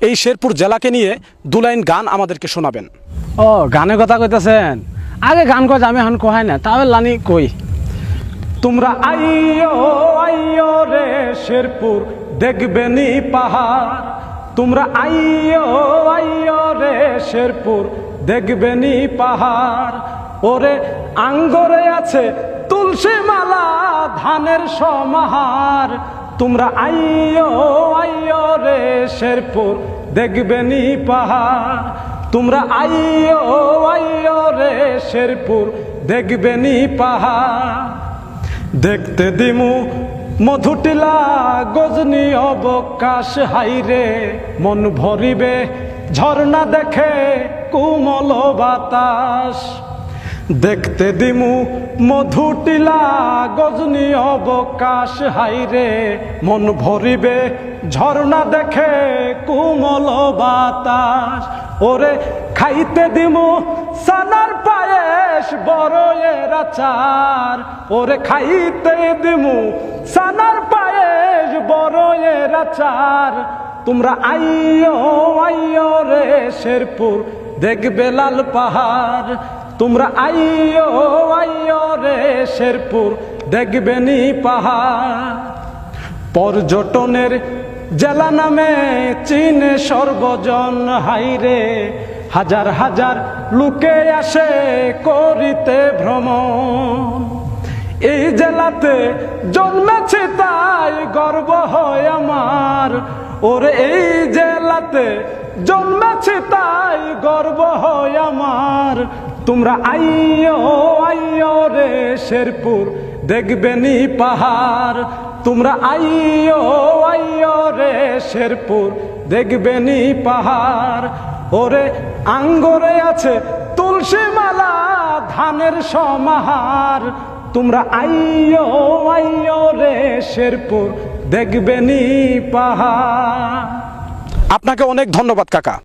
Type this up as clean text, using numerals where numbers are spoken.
এই শেরপুর জেলাকে নিয়ে 2 লাইন গান আমাদেরকে শোনাবেন। ও গানের কথা কইতেছেন, আগে গান কয় আমি এখন কহাই না, তাহলে লানি কই। তোমরা আইয়ো আইয়ো রে শেরপুর দেখবেনি পাহাড়, তোমরা আইয়ো আইয়ো রে শেরপুর দেখবেনি পাহাড়। ওরে আঙ্গরে আছে তুলসী মালা ধানের সমাহার, তোমরা আইয়ো আইয়ো রে শেরপুর দেখবেনি পাহাড়, তোমরা আইয়ো আইয়ো রে শেরপুর দেখবেনি পাহাড়। দেখতে দিমু মধুটিলা গজনি অবকাশ হাইরে, মন ভরিবে ঝর্ণা দেখে কুমল বাতাস। দেখতে দিমু মধুটিলা গজনি অবকাশ হাইরে, মন ভরিবে ঝর্ণা দেখে কুমল বাতাস। ওরে খাইতে দিমু সানার পায়েস বড়য়ের আচার, ওরে খাইতে দিমু সানার পায়েস বড়য়ের আচার। তোমরা আইয়ো আইয়ো রে শেরপুর দেখবে লাল পাহাড়, তোমরা আইয়ো আইয়ো রে শেরপুর দেখবেনি পাহাড়। পর্যটনের জেলা নামে চীনে সর্বজন হাইরে, হাজার হাজার লোকে আসে করিতে ভ্রমণ। এই জেলাতে জন্মেছে তাই গর্ব হয় আমার, ওরে এই জেলাতে জন্মেছে তাই গর্ব হয় আমার। তোমরা আইয়ো আইয়ো রে শেরপুর দেখবেনি পাহাড়, তোমরা আইয়ো আইয়ো রে শেরপুর দেখবেনি পাহাড়। ওরে আঙ্গরে আছে তুলসী মালা ধানের সমাহার, তোমরা আইয়ো আইয়ো রে শেরপুর দেখবেনি পাহাড়। আপনাকে অনেক ধন্যবাদ কাকা।